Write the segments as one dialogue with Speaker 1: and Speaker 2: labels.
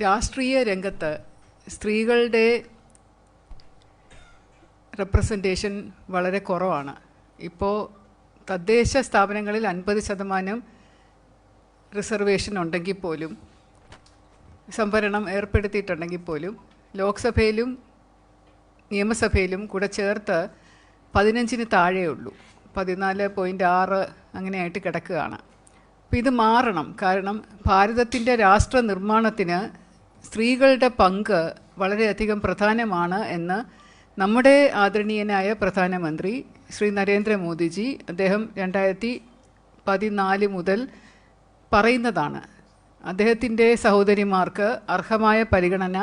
Speaker 1: രാഷ്ട്രീയ രംഗത്ത് സ്ത്രീകളുടെ റെപ്രസെൻറ്റേഷൻ വളരെ കുറവാണ്. ഇപ്പോൾ തദ്ദേശ സ്ഥാപനങ്ങളിൽ 50% റിസർവേഷൻ ഉണ്ടെങ്കിൽ പോലും, സംവരണം ഏർപ്പെടുത്തിയിട്ടുണ്ടെങ്കിൽ പോലും, ലോക്സഭയിലും നിയമസഭയിലും കൂടെ ചേർത്ത് 15-ന് താഴെയുള്ളൂ. 14.6 അങ്ങനെയായിട്ട് കിടക്കുകയാണ്. അപ്പോൾ ഇത് മാറണം. കാരണം ഭാരതത്തിൻ്റെ രാഷ്ട്ര നിർമ്മാണത്തിന് സ്ത്രീകളുടെ പങ്ക് വളരെയധികം പ്രധാനമാണ് എന്ന് നമ്മുടെ ആദരണീയനായ പ്രധാനമന്ത്രി ശ്രീ നരേന്ദ്രമോദിജി അദ്ദേഹം 2014 മുതൽ പറയുന്നതാണ്. അദ്ദേഹത്തിൻ്റെ സഹോദരിമാർക്ക് അർഹമായ പരിഗണന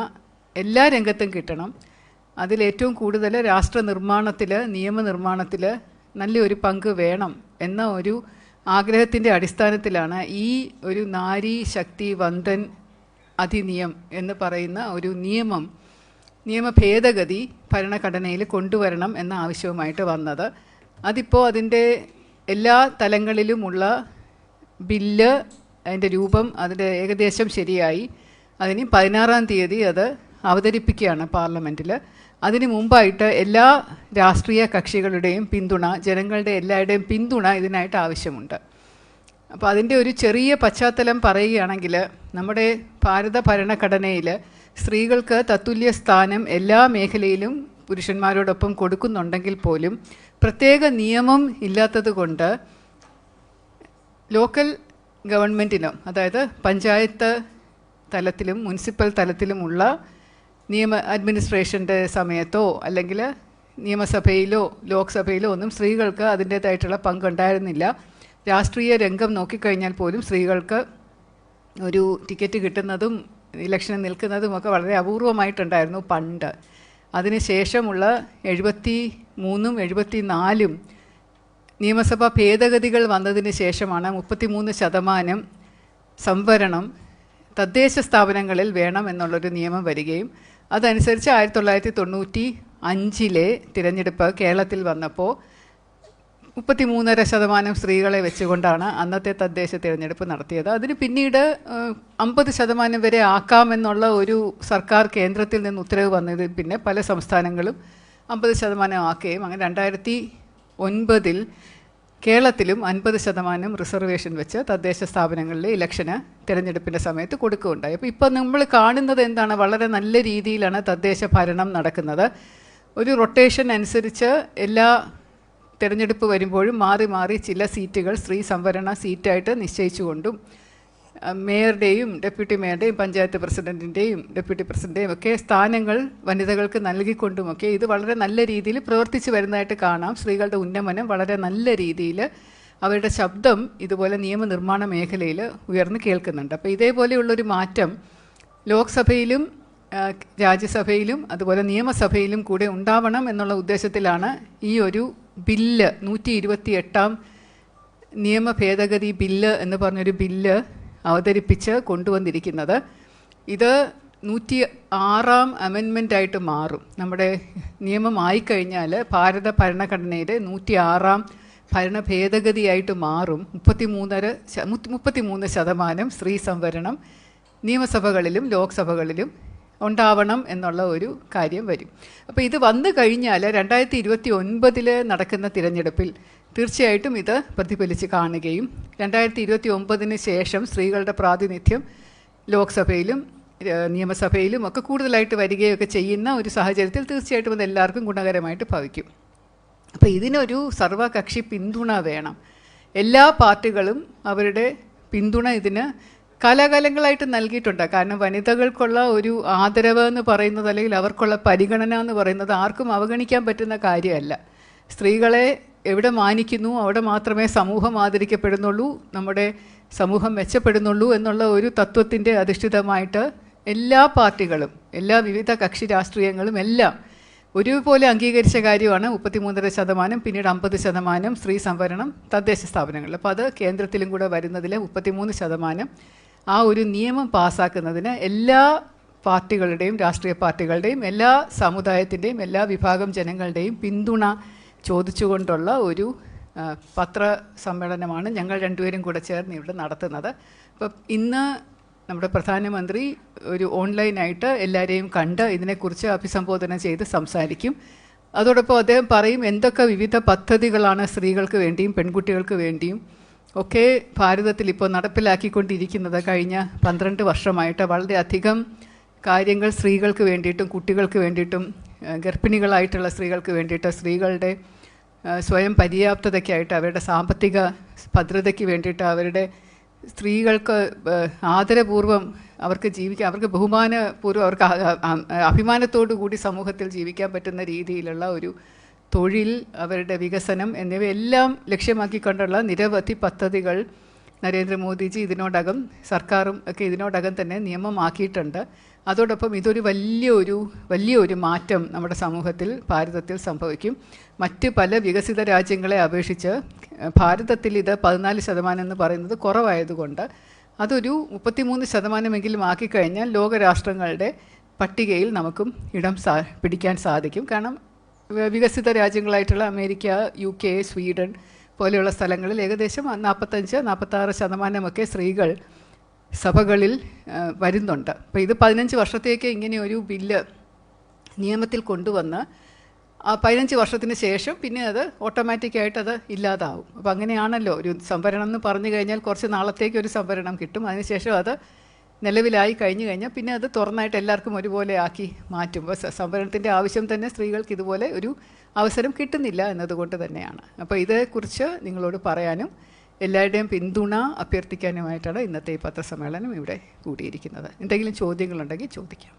Speaker 1: എല്ലാ രംഗത്തും കിട്ടണം. അതിലേറ്റവും കൂടുതൽ രാഷ്ട്ര നിർമ്മാണത്തിൽ, നിയമനിർമ്മാണത്തിൽ നല്ലൊരു പങ്ക് വേണം എന്ന ഒരു ആഗ്രഹത്തിൻ്റെ അടിസ്ഥാനത്തിലാണ് ഈ ഒരു നാരി ശക്തി വന്ദൻ അധിനിയം എന്ന് പറയുന്ന ഒരു നിയമ ഭേദഗതി ഭരണഘടനയിൽ കൊണ്ടുവരണം എന്ന ആവശ്യവുമായിട്ട് വന്നത്. അതിപ്പോൾ അതിൻ്റെ എല്ലാ തലങ്ങളിലുമുള്ള ബില്ല്, അതിൻ്റെ രൂപം അതിൻ്റെ ഏകദേശം ശരിയായി. അതിന് 16-ാം തീയതി അത് അവതരിപ്പിക്കുകയാണ് പാർലമെൻറ്റിൽ. അതിനു മുമ്പായിട്ട് എല്ലാ രാഷ്ട്രീയ കക്ഷികളുടെയും പിന്തുണ, ജനങ്ങളുടെ എല്ലാവരുടെയും പിന്തുണ ഇതിനായിട്ട് ആവശ്യമുണ്ട്. അപ്പോൾ അതിൻ്റെ ഒരു ചെറിയ പശ്ചാത്തലം പറയുകയാണെങ്കിൽ, നമ്മുടെ ഭാരത ഭരണഘടനയിൽ സ്ത്രീകൾക്ക് തത്തുല്യ സ്ഥാനം എല്ലാ മേഖലയിലും പുരുഷന്മാരോടൊപ്പം കൊടുക്കുന്നുണ്ടെങ്കിൽ പോലും പ്രത്യേക നിയമം ഇല്ലാത്തത് കൊണ്ട് ലോക്കൽ ഗവൺമെൻറ്റിലും, അതായത് പഞ്ചായത്ത് തലത്തിലും മുനിസിപ്പൽ തലത്തിലുമുള്ള അഡ്മിനിസ്ട്രേഷൻ്റെ സമയത്തോ അല്ലെങ്കിൽ നിയമസഭയിലോ ലോക്സഭയിലോ ഒന്നും സ്ത്രീകൾക്ക് അതിൻ്റേതായിട്ടുള്ള പങ്കുണ്ടായിരുന്നില്ല. രാഷ്ട്രീയ രംഗം നോക്കിക്കഴിഞ്ഞാൽ പോലും സ്ത്രീകൾക്ക് ഒരു ടിക്കറ്റ് കിട്ടുന്നതും ഇലക്ഷന് നിൽക്കുന്നതുമൊക്കെ വളരെ അപൂർവമായിട്ടുണ്ടായിരുന്നു പണ്ട്. അതിനുശേഷമുള്ള 73-ഉം 74-ഉം നിയമസഭാ ഭേദഗതികൾ വന്നതിന് ശേഷമാണ് 33% സംവരണം തദ്ദേശ സ്ഥാപനങ്ങളിൽ വേണം എന്നുള്ളൊരു നിയമം വരികയും അതനുസരിച്ച് 1995-ലെ തിരഞ്ഞെടുപ്പ് കേരളത്തിൽ വന്നപ്പോൾ 33.5% സ്ത്രീകളെ വെച്ചുകൊണ്ടാണ് അന്നത്തെ തദ്ദേശ തിരഞ്ഞെടുപ്പ് നടത്തിയത്. അതിന് പിന്നീട് 50% വരെ ആക്കാമെന്നുള്ള ഒരു സർക്കാർ കേന്ദ്രത്തിൽ നിന്ന് ഉത്തരവ് വന്നതിൽ പിന്നെ പല സംസ്ഥാനങ്ങളും 50% ആക്കുകയും അങ്ങനെ 2009-ൽ കേരളത്തിലും 50% റിസർവേഷൻ വെച്ച് തദ്ദേശ സ്ഥാപനങ്ങളിലെ ഇലക്ഷന് തിരഞ്ഞെടുപ്പിൻ്റെ സമയത്ത് കൊടുക്കുകയുണ്ടായി. അപ്പോൾ ഇപ്പോൾ നമ്മൾ കാണുന്നത് എന്താണ്? വളരെ നല്ല രീതിയിലാണ് തദ്ദേശ ഭരണം നടക്കുന്നത്. ഒരു റൊട്ടേഷൻ അനുസരിച്ച് എല്ലാ തിരഞ്ഞെടുപ്പ് വരുമ്പോഴും മാറി മാറി ചില സീറ്റുകൾ സ്ത്രീ സംവരണ സീറ്റായിട്ട് നിശ്ചയിച്ചുകൊണ്ടും മേയറുടെയും ഡെപ്യൂട്ടി മേയറുടെയും പഞ്ചായത്ത് പ്രസിഡൻറ്റിൻ്റെയും ഡെപ്യൂട്ടി പ്രസിഡൻറ്റിൻ്റെയും ഒക്കെ സ്ഥാനങ്ങൾ വനിതകൾക്ക് നൽകിക്കൊണ്ടുമൊക്കെ ഇത് വളരെ നല്ല രീതിയിൽ പ്രവർത്തിച്ചു വരുന്നതായിട്ട് കാണാം. സ്ത്രീകളുടെ ഉന്നമനം വളരെ നല്ല രീതിയിൽ, അവരുടെ ശബ്ദം ഇതുപോലെ നിയമനിർമ്മാണ മേഖലയിൽ ഉയർന്നു കേൾക്കുന്നുണ്ട്. അപ്പോൾ ഇതേപോലെയുള്ളൊരു മാറ്റം ലോക്സഭയിലും രാജ്യസഭയിലും അതുപോലെ നിയമസഭയിലും കൂടെ ഉണ്ടാവണം എന്നുള്ള ഉദ്ദേശത്തിലാണ് ഈ ഒരു ബില്ല് 128-ാം നിയമ ഭേദഗതി ബില്ല് എന്ന് പറഞ്ഞൊരു ബില്ല് അവതരിപ്പിച്ച് കൊണ്ടുവന്നിരിക്കുന്നത്. ഇത് 106-ാം അമെൻമെൻ്റായിട്ട് മാറും. നമ്മുടെ നിയമം ആയിക്കഴിഞ്ഞാൽ ഭാരത ഭരണഘടനയുടെ 106-ാം ഭരണ ഭേദഗതിയായിട്ട് മാറും. 33% സ്ത്രീ സംവരണം നിയമസഭകളിലും ലോക്സഭകളിലും ഉണ്ടാവണം എന്നുള്ള ഒരു കാര്യം വരും. അപ്പോൾ ഇത് വന്നു കഴിഞ്ഞാൽ 2029-ൽ നടക്കുന്ന തിരഞ്ഞെടുപ്പിൽ തീർച്ചയായിട്ടും ഇത് പ്രതിഫലിച്ച് കാണുകയും 2029-ന് ശേഷം സ്ത്രീകളുടെ പ്രാതിനിധ്യം ലോക്സഭയിലും നിയമസഭയിലും ഒക്കെ കൂടുതലായിട്ട് വരികയൊക്കെ ചെയ്യുന്ന ഒരു സാഹചര്യത്തിൽ തീർച്ചയായിട്ടും അത് എല്ലാവർക്കും ഗുണകരമായിട്ട് ഭവിക്കും. അപ്പോൾ ഇതിനൊരു സർവകക്ഷി പിന്തുണ വേണം. എല്ലാ പാർട്ടികളും അവരുടെ പിന്തുണ ഇതിന് കാലാകാലങ്ങളായിട്ട് നൽകിയിട്ടുണ്ട്. കാരണം വനിതകൾക്കുള്ള ഒരു ആദരവ് എന്ന് പറയുന്നത്, അല്ലെങ്കിൽ അവർക്കുള്ള പരിഗണന എന്ന് പറയുന്നത് ആർക്കും അവഗണിക്കാൻ പറ്റുന്ന കാര്യമല്ല. സ്ത്രീകളെ എവിടെ മാനിക്കുന്നു അവിടെ മാത്രമേ സമൂഹം ആദരിക്കപ്പെടുന്നുള്ളൂ, നമ്മുടെ സമൂഹം മെച്ചപ്പെടുന്നുള്ളൂ എന്നുള്ള ഒരു തത്വത്തിൻ്റെ അധിഷ്ഠിതമായിട്ട് എല്ലാ പാർട്ടികളും, എല്ലാ വിവിധ കക്ഷി രാഷ്ട്രീയങ്ങളും എല്ലാം ഒരുപോലെ അംഗീകരിച്ച കാര്യമാണ് 33%, പിന്നീട് 50% സ്ത്രീ സംവരണം തദ്ദേശ സ്ഥാപനങ്ങളിൽ. അപ്പോൾ അത് കേന്ദ്രത്തിലും കൂടെ വരുന്നതിൽ 33% ആ ഒരു നിയമം പാസ്സാക്കുന്നതിന് എല്ലാ പാർട്ടികളുടെയും രാഷ്ട്രീയ പാർട്ടികളുടെയും എല്ലാ സമുദായത്തിൻ്റെയും എല്ലാ വിഭാഗം ജനങ്ങളുടെയും പിന്തുണ ചോദിച്ചുകൊണ്ടുള്ള ഒരു പത്രസമ്മേളനമാണ് ഞങ്ങൾ രണ്ടുപേരും കൂടെ ചേർന്ന് ഇവിടെ നടത്തുന്നത്. അപ്പം ഇന്ന് നമ്മുടെ പ്രധാനമന്ത്രി ഒരു ഓൺലൈനായിട്ട് എല്ലാവരെയും കണ്ട് ഇതിനെക്കുറിച്ച് അഭിസംബോധന ചെയ്ത് സംസാരിക്കും. അതോടൊപ്പം അദ്ദേഹം പറയും എന്തൊക്കെ വിവിധ പദ്ധതികളാണ് സ്ത്രീകൾക്ക് വേണ്ടിയും പെൺകുട്ടികൾക്ക് വേണ്ടിയും ഒക്കെ ഭാരതത്തിൽ ഇപ്പോൾ നടപ്പിലാക്കിക്കൊണ്ടിരിക്കുന്നത്. കഴിഞ്ഞ 12 വർഷമായിട്ട് വളരെയധികം കാര്യങ്ങൾ സ്ത്രീകൾക്ക് വേണ്ടിയിട്ടും കുട്ടികൾക്ക് വേണ്ടിയിട്ടും ഗർഭിണികളായിട്ടുള്ള സ്ത്രീകൾക്ക് വേണ്ടിയിട്ട് സ്ത്രീകളുടെ സ്വയം പര്യാപ്തതയ്ക്കായിട്ട് അവരുടെ സാമ്പത്തിക ഭദ്രതയ്ക്ക് വേണ്ടിയിട്ട് അവരുടെ സ്ത്രീകൾക്ക് ആദരപൂർവ്വം അവർക്ക് ജീവിക്കാൻ, അവർക്ക് ബഹുമാനപൂർവ്വം, അവർക്ക് അഭിമാനത്തോടു കൂടി സമൂഹത്തിൽ ജീവിക്കാൻ പറ്റുന്ന രീതിയിലുള്ള ഒരു തൊഴിൽ, അവരുടെ വികസനം എന്നിവയെല്ലാം ലക്ഷ്യമാക്കിക്കൊണ്ടുള്ള നിരവധി പദ്ധതികൾ നരേന്ദ്രമോദിജി ഇതിനോടകം സർക്കാരും ഒക്കെ ഇതിനോടകം തന്നെ നിയമമാക്കിയിട്ടുണ്ട്. അതോടൊപ്പം ഇതൊരു വലിയൊരു മാറ്റം നമ്മുടെ സമൂഹത്തിൽ ഭാരതത്തിൽ സംഭവിക്കും. മറ്റ് പല വികസിത രാജ്യങ്ങളെ അപേക്ഷിച്ച് ഭാരതത്തിൽ ഇത് 14% എന്ന് പറയുന്നത് കുറവായതുകൊണ്ട് അതൊരു 33% ആക്കിക്കഴിഞ്ഞാൽ ലോകരാഷ്ട്രങ്ങളുടെ പട്ടികയിൽ നമുക്കും ഇടം പിടിക്കാൻ സാധിക്കും. കാരണം വികസിത രാജ്യങ്ങളായിട്ടുള്ള അമേരിക്ക, UK, സ്വീഡൻ പോലെയുള്ള സ്ഥലങ്ങളിൽ ഏകദേശം 45-46% സ്ത്രീകൾ സഭകളിൽ വരുന്നുണ്ട്. അപ്പോൾ ഇത് 15 വർഷത്തേക്ക് ഇങ്ങനെ ഒരു ബില്ല് നിയമത്തിൽ കൊണ്ടുവന്ന് ആ 15 വർഷത്തിന് ശേഷം പിന്നെ അത് ഓട്ടോമാറ്റിക്കായിട്ട് അത് ഇല്ലാതാവും. അപ്പോൾ അങ്ങനെയാണല്ലോ ഒരു സംവരണം എന്ന് പറഞ്ഞു കഴിഞ്ഞാൽ കുറച്ച് നാളത്തേക്ക് ഒരു സംവരണം കിട്ടും. അതിനുശേഷം അത് നിലവിലായി കഴിഞ്ഞു കഴിഞ്ഞാൽ പിന്നെ അത് തുറന്നായിട്ട് എല്ലാവർക്കും ഒരുപോലെ ആക്കി മാറ്റുമ്പോൾ സംവരണത്തിൻ്റെ ആവശ്യം തന്നെ സ്ത്രീകൾക്ക് ഇതുപോലെ ഒരു അവസരം കിട്ടുന്നില്ല എന്നതുകൊണ്ട് തന്നെയാണ്. അപ്പോൾ ഇതേക്കുറിച്ച് നിങ്ങളോട് പറയാനും എല്ലാവരുടെയും പിന്തുണ അഭ്യർത്ഥിക്കാനുമായിട്ടാണ് ഇന്നത്തെ ഈ പത്രസമ്മേളനം ഇവിടെ കൂടിയിരിക്കുന്നത്. എന്തെങ്കിലും ചോദ്യങ്ങളുണ്ടെങ്കിൽ ചോദിക്കാം.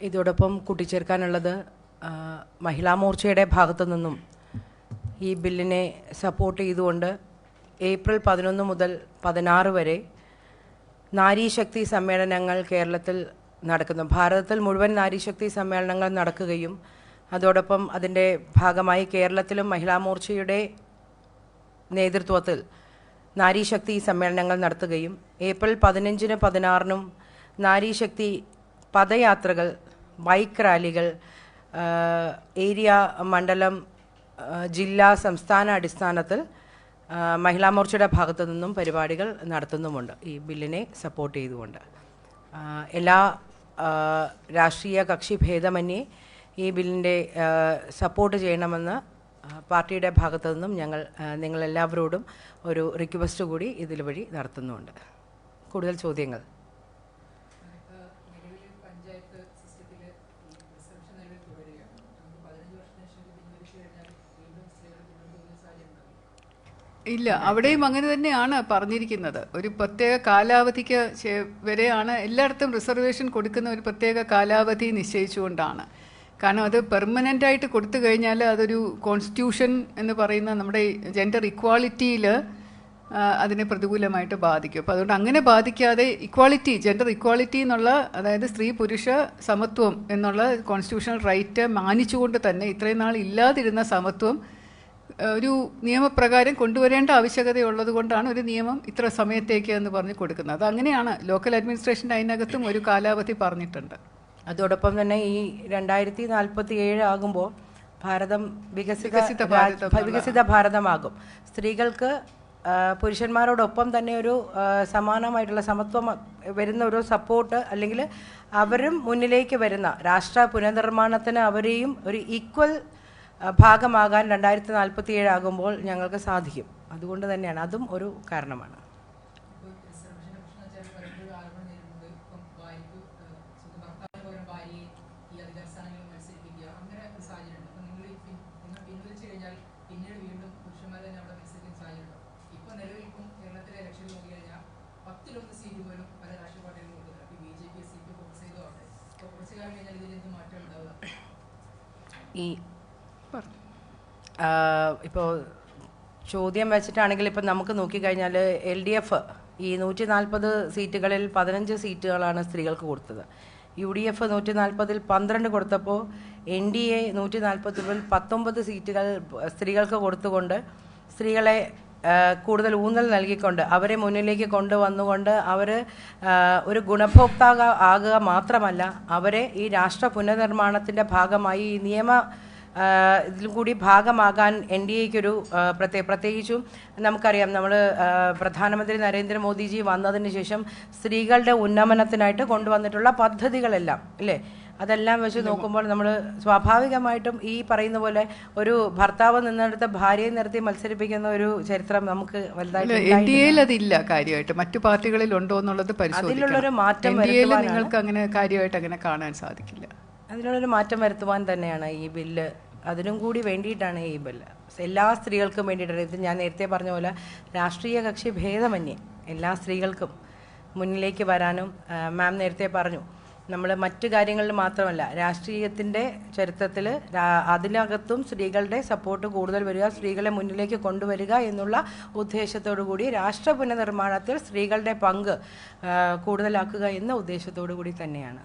Speaker 2: ഇതോടൊപ്പം കൂട്ടിച്ചേർക്കാനുള്ളത് മഹിളാ മോർച്ചയുടെ ഭാഗത്തു നിന്നും ഈ ബില്ലിനെ സപ്പോർട്ട് ചെയ്തുകൊണ്ട് ഏപ്രിൽ 11 മുതൽ 16 വരെ നാരീശക്തി സമ്മേളനങ്ങൾ കേരളത്തിൽ നടക്കുന്നു. ഭാരതത്തിൽ മുഴുവൻ നാരീശക്തി സമ്മേളനങ്ങൾ നടക്കുകയും അതോടൊപ്പം അതിൻ്റെ ഭാഗമായി കേരളത്തിലും മഹിളാ മോർച്ചയുടെ നേതൃത്വത്തിൽ നാരീശക്തി സമ്മേളനങ്ങൾ നടത്തുകയും ഏപ്രിൽ 15-നും 16-നും നാരീശക്തി പദയാത്രകൾ, ബൈക്ക് റാലികൾ, ഏരിയ, മണ്ഡലം, ജില്ലാ, സംസ്ഥാന അടിസ്ഥാനത്തിൽ മഹിളാ മോർച്ചയുടെ ഭാഗത്തു നിന്നും പരിപാടികൾ നടത്തുന്നുമുണ്ട് ഈ ബില്ലിനെ സപ്പോർട്ട് ചെയ്തുകൊണ്ട്. എല്ലാ രാഷ്ട്രീയ കക്ഷി ഭേദമന്യേ ഈ ബില്ലിൻ്റെ സപ്പോർട്ട് ചെയ്യണമെന്ന് പാർട്ടിയുടെ ഭാഗത്തു നിന്നും ഞങ്ങൾ നിങ്ങളെല്ലാവരോടും ഒരു റിക്വസ്റ്റ് കൂടി ഇതിൽ വഴി നടത്തുന്നുണ്ട്. കൂടുതൽ ചോദ്യങ്ങൾ?
Speaker 1: ഇല്ല, അവിടെയും അങ്ങനെ തന്നെയാണ് പറഞ്ഞിരിക്കുന്നത്. ഒരു പ്രത്യേക കാലാവധിക്ക് വരെയാണ് എല്ലായിടത്തും റിസർവേഷൻ കൊടുക്കുന്ന ഒരു പ്രത്യേക കാലാവധി നിശ്ചയിച്ചുകൊണ്ടാണ്. കാരണം അത് പെർമനൻ്റായിട്ട് കൊടുത്തു കഴിഞ്ഞാൽ അതൊരു കോൺസ്റ്റിറ്റ്യൂഷൻ എന്ന് പറയുന്ന നമ്മുടെ ജെൻഡർ ഇക്വാളിറ്റിയിൽ അതിനെ പ്രതികൂലമായിട്ട് ബാധിക്കും. അപ്പോൾ അതുകൊണ്ട് അങ്ങനെ ബാധിക്കാതെ ഇക്വാളിറ്റി, ജെൻഡർ ഇക്വാളിറ്റി എന്നുള്ള, അതായത് സ്ത്രീ പുരുഷ സമത്വം എന്നുള്ള കോൺസ്റ്റിറ്റ്യൂഷണൽ റൈറ്റ് മാനിച്ചുകൊണ്ട് തന്നെ ഇത്രയും നാൾ ഇല്ലാതിരുന്ന സമത്വം ഒരു നിയമപ്രകാരം കൊണ്ടുവരേണ്ട ആവശ്യകതയുള്ളത് കൊണ്ടാണ് ഒരു നിയമം ഇത്ര സമയത്തേക്ക് എന്ന് പറഞ്ഞ് കൊടുക്കുന്നത്. അത് അങ്ങനെയാണ് ലോക്കൽ അഡ്മിനിസ്ട്രേഷൻ്റെ അതിനകത്തും ഒരു കാലാവധി പറഞ്ഞിട്ടുണ്ട്.
Speaker 2: അതോടൊപ്പം തന്നെ ഈ 2047 ആകുമ്പോൾ ഭാരതം വികസിത ഭാരതമാകും. സ്ത്രീകൾക്ക് പുരുഷന്മാരോടൊപ്പം തന്നെ ഒരു സമാനമായിട്ടുള്ള സമത്വം വരുന്ന ഒരു സപ്പോർട്ട്, അല്ലെങ്കിൽ അവരും മുന്നിലേക്ക് വരുന്ന രാഷ്ട്ര പുനർനിർമ്മാണത്തിന് അവരെയും ഒരു ഈക്വൽ ഭാഗമാകാൻ 2047 ആകുമ്പോൾ ഞങ്ങൾക്ക് സാധിക്കും. അതുകൊണ്ട് തന്നെയാണ് അതും ഒരു കാരണമാണ്. ഈ ഇപ്പോൾ ചോദ്യം വെച്ചിട്ടാണെങ്കിൽ ഇപ്പം നമുക്ക് നോക്കിക്കഴിഞ്ഞാൽ LDF ഈ 140 സീറ്റുകളിൽ 15 സീറ്റുകളാണ് സ്ത്രീകൾക്ക് കൊടുത്തത്. UDF 140-ൽ 12 കൊടുത്തപ്പോൾ NDA 140-ൽ 19 സീറ്റുകൾ സ്ത്രീകൾക്ക് കൊടുത്തുകൊണ്ട് സ്ത്രീകളെ കൂടുതൽ ഊന്നൽ നൽകിക്കൊണ്ട് അവരെ മുന്നിലേക്ക് കൊണ്ടുവന്നുകൊണ്ട് അവർ ഒരു ഗുണഭോക്താവ് ആകുക മാത്രമല്ല, അവരെ ഈ രാഷ്ട്ര പുനർനിർമ്മാണത്തിൻ്റെ ഭാഗമായി ഈ നിയമ ഇതിലും കൂടി ഭാഗമാകാൻ NDAയ്ക്കൊരു പ്രത്യേകിച്ചും നമുക്കറിയാം, നമ്മൾ പ്രധാനമന്ത്രി നരേന്ദ്രമോദിജി വന്നതിന് ശേഷം സ്ത്രീകളുടെ ഉന്നമനത്തിനായിട്ട് കൊണ്ടുവന്നിട്ടുള്ള പദ്ധതികളെല്ലാം ഇല്ലേ, അതെല്ലാം വെച്ച് നോക്കുമ്പോൾ നമ്മൾ സ്വാഭാവികമായിട്ടും ഈ പറയുന്ന പോലെ ഒരു ഭർത്താവ് നിന്നെടുത്ത് ഭാര്യയെ നിർത്തി മത്സരിപ്പിക്കുന്ന ഒരു ചരിത്രം നമുക്ക്
Speaker 1: വലുതായിട്ട് അതില്ല. കാര്യമായിട്ട് മറ്റു പാർട്ടികളിൽ ഉണ്ടോ എന്നുള്ളത്
Speaker 2: അതിലുള്ളൊരു മാറ്റം
Speaker 1: നിങ്ങൾക്ക് അങ്ങനെ കാര്യമായിട്ട് അങ്ങനെ കാണാൻ സാധിക്കില്ല.
Speaker 2: അതിനുള്ളൊരു മാറ്റം വരുത്തുവാൻ തന്നെയാണ് ഈ ബില്ല്, അതിനും കൂടി വേണ്ടിയിട്ടാണ് ഈ ബില്ല്. എല്ലാ സ്ത്രീകൾക്കും വേണ്ടിയിട്ടാണ് ഇത്. ഞാൻ നേരത്തെ പറഞ്ഞ പോലെ രാഷ്ട്രീയ കക്ഷി ഭേദമന്യേ എല്ലാ സ്ത്രീകൾക്കും മുന്നിലേക്ക് വരാനും, മാം നേരത്തെ പറഞ്ഞു, നമ്മൾ മറ്റു കാര്യങ്ങളിൽ മാത്രമല്ല രാഷ്ട്രീയത്തിൻ്റെ ചരിത്രത്തിൽ അതിനകത്തും സ്ത്രീകളുടെ സപ്പോർട്ട് കൂടുതൽ വരിക, സ്ത്രീകളെ മുന്നിലേക്ക് കൊണ്ടുവരിക എന്നുള്ള ഉദ്ദേശത്തോടു കൂടി രാഷ്ട്ര പുനർനിർമ്മാണത്തിൽ സ്ത്രീകളുടെ പങ്ക് കൂടുതലാക്കുക എന്ന ഉദ്ദേശത്തോടു കൂടി തന്നെയാണ്.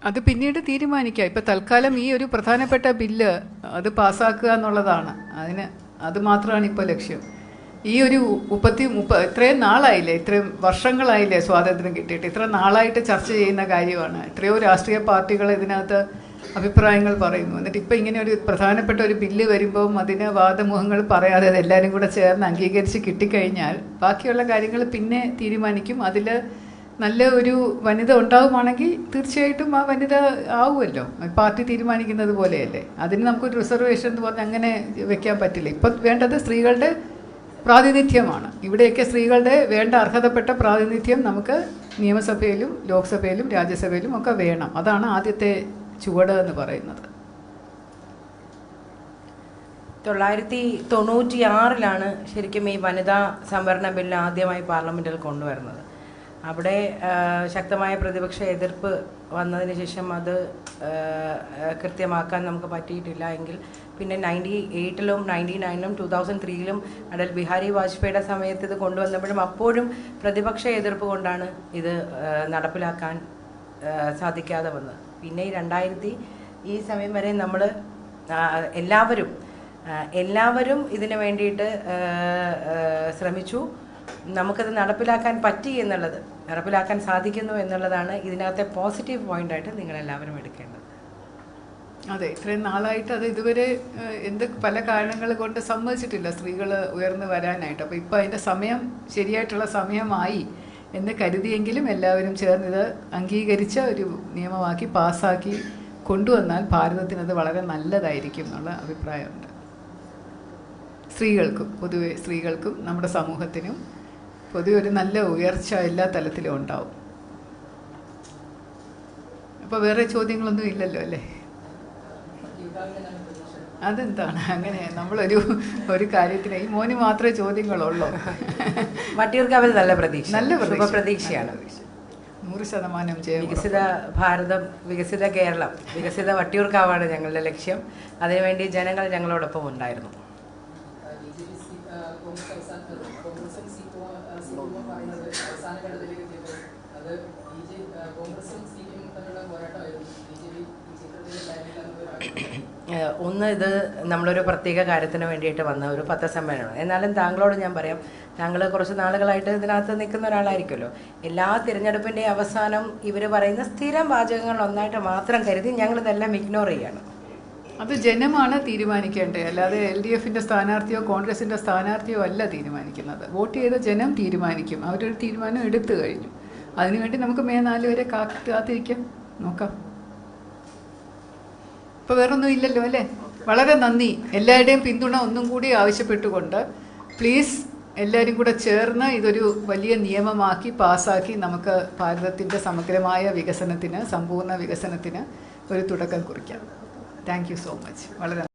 Speaker 1: അത് പിന്നീട് തീരുമാനിക്കാം. ഇപ്പം തൽക്കാലം ഈ ഒരു പ്രധാനപ്പെട്ട ബില്ല് അത് പാസ്സാക്കുക എന്നുള്ളതാണ്. അത് മാത്രമാണ് ഇപ്പോൾ ലക്ഷ്യം. ഈ ഒരു ഇത്രയും നാളായില്ലേ, ഇത്രയും വർഷങ്ങളായില്ലേ സ്വാതന്ത്ര്യം കിട്ടിയിട്ട്, ഇത്ര നാളായിട്ട് ചർച്ച ചെയ്യുന്ന കാര്യമാണ്. എത്രയോ രാഷ്ട്രീയ പാർട്ടികൾ ഇതിനകത്ത് അഭിപ്രായങ്ങൾ പറയുന്നു. എന്നിട്ട് ഇപ്പം ഇങ്ങനെ ഒരു പ്രധാനപ്പെട്ട ഒരു ബില്ല് വരുമ്പം അതിന് വാദമുഖങ്ങൾ പറയാതെ എല്ലാവരും കൂടെ ചേർന്ന് അംഗീകരിച്ച് കിട്ടിക്കഴിഞ്ഞാൽ ബാക്കിയുള്ള കാര്യങ്ങൾ പിന്നെ തീരുമാനിക്കും. അതിൽ നല്ല ഒരു വനിത ഉണ്ടാവുകയാണെങ്കിൽ തീർച്ചയായിട്ടും ആ വനിത ആവുമല്ലോ, പാർട്ടി തീരുമാനിക്കുന്നത് പോലെയല്ലേ. അതിന് നമുക്കൊരു റിസർവേഷൻ എന്ന് പറഞ്ഞാൽ അങ്ങനെ വെക്കാൻ പറ്റില്ല. ഇപ്പം വേണ്ടത് സ്ത്രീകളുടെ പ്രാതിനിധ്യമാണ്. ഇവിടെയൊക്കെ സ്ത്രീകളുടെ വേണ്ട അർഹതപ്പെട്ട പ്രാതിനിധ്യം നമുക്ക് നിയമസഭയിലും ലോക്സഭയിലും രാജ്യസഭയിലും ഒക്കെ വേണം. അതാണ് ആദ്യത്തെ ചുവട് എന്ന് പറയുന്നത്.
Speaker 2: 1996 ശരിക്കും ഈ വനിതാ സംവരണ ബില്ല് ആദ്യമായി പാർലമെൻറ്റിൽ കൊണ്ടുവരുന്നത്. അവിടെ ശക്തമായ പ്രതിപക്ഷ എതിർപ്പ് വന്നതിന് ശേഷം അത് കൃത്യമാക്കാൻ നമുക്ക് പറ്റിയിട്ടില്ല. എങ്കിൽ പിന്നെ 98-ലും 99-ലും 2003-ലും അടൽ ബിഹാരി വാജ്പേയിയുടെ സമയത്ത് ഇത് കൊണ്ടുവന്നപ്പോഴും അപ്പോഴും പ്രതിപക്ഷ എതിർപ്പ് കൊണ്ടാണ് ഇത് നടപ്പിലാക്കാൻ സാധിക്കാതെ വന്നത്. പിന്നെ 2000 ഈ സമയം വരെ നമ്മൾ എല്ലാവരും ഇതിനു വേണ്ടിയിട്ട് ശ്രമിച്ചു. നമുക്കത് നടപ്പിലാക്കാൻ പറ്റി എന്നുള്ളത്, നടപ്പിലാക്കാൻ സാധിക്കുന്നു എന്നുള്ളതാണ് ഇതിനകത്തെ പോസിറ്റീവ് പോയിൻ്റായിട്ട് നിങ്ങളെല്ലാവരും എടുക്കേണ്ടത്.
Speaker 1: അതെ, ഇത്രയും നാളായിട്ട് അത് ഇതുവരെ പല കാരണങ്ങൾ കൊണ്ട് സമ്മതിച്ചിട്ടില്ല സ്ത്രീകൾ ഉയർന്നു വരാനായിട്ട്. അപ്പോൾ ഇപ്പോൾ അതിൻ്റെ ശരിയായിട്ടുള്ള സമയമായി എന്ന് കരുതിയെങ്കിലും എല്ലാവരും ചേർന്നിത് അംഗീകരിച്ച ഒരു നിയമമാക്കി പാസ്സാക്കി കൊണ്ടുവന്നാൽ ഭാരതത്തിനത് വളരെ നല്ലതായിരിക്കും എന്നുള്ള അഭിപ്രായമുണ്ട്. പൊതുവെ സ്ത്രീകൾക്കും നമ്മുടെ സമൂഹത്തിനും പൊതുവെ ഒരു നല്ല ഉയർച്ച എല്ലാ തലത്തിലും ഉണ്ടാവും. അപ്പോൾ വേറെ ചോദ്യങ്ങളൊന്നും ഇല്ലല്ലോ അല്ലേ? അതെന്താണ് അങ്ങനെ? ഒരു കാര്യത്തിന് ഈ മോന് മാത്രമേ ചോദ്യങ്ങളുള്ളൂ.
Speaker 2: വട്ടിയൂർക്കാവിൽ നല്ല പ്രതീക്ഷയാണ്.
Speaker 1: 100%
Speaker 2: വികസിത ഭാരതം, വികസിത കേരളം, വികസിത വട്ടിയൂർക്കാവാണ് ഞങ്ങളുടെ ലക്ഷ്യം. അതിനുവേണ്ടി ജനങ്ങൾ ഞങ്ങളോടൊപ്പം ഉണ്ടായിരുന്നു. ഒന്ന്, ഇത് നമ്മളൊരു പ്രത്യേക കാര്യത്തിന് വേണ്ടിയിട്ട് വന്ന ഒരു പത്രസമ്മേളനമാണ്. എന്നാലും താങ്കളോട് ഞാൻ പറയാം, താങ്കൾ കുറച്ച് നാളുകളായിട്ട് ഇതിനകത്ത് നിൽക്കുന്ന ഒരാളായിരിക്കുമല്ലോ. എല്ലാ തിരഞ്ഞെടുപ്പിൻ്റെ അവസാനം ഇവർ പറയുന്ന സ്ഥിരം വാചകങ്ങൾ ഒന്നായിട്ട് മാത്രം കരുതി ഞങ്ങളിതെല്ലാം ഇഗ്നോർ ചെയ്യാണ്.
Speaker 1: അത് ജനമാണ് തീരുമാനിക്കേണ്ടത്, അല്ലാതെ LDFൻ്റെ സ്ഥാനാർത്ഥിയോ കോൺഗ്രസിൻ്റെ സ്ഥാനാർത്ഥിയോ അല്ല തീരുമാനിക്കുന്നത്. വോട്ട് ചെയ്ത ജനം തീരുമാനിക്കും. അവരൊരു തീരുമാനം എടുത്തു കഴിഞ്ഞു. അതിനുവേണ്ടി നമുക്ക് May 4 വരെ കാത്തിരിക്കാം, നോക്കാം. ഇപ്പോൾ വേറൊന്നും ഇല്ലല്ലോ അല്ലേ? വളരെ നന്ദി. എല്ലാവരുടെയും പിന്തുണ ഒന്നും കൂടി ആവശ്യപ്പെട്ടുകൊണ്ട് പ്ലീസ് എല്ലാവരും കൂടെ ചേർന്ന് ഇതൊരു വലിയ നിയമമാക്കി പാസ്സാക്കി നമുക്ക് ഭാരതത്തിൻ്റെ സമഗ്രമായ വികസനത്തിന്, സമ്പൂർണ്ണ വികസനത്തിന് ഒരു തുടക്കം കുറിക്കാം. Thank you so much. വളരെ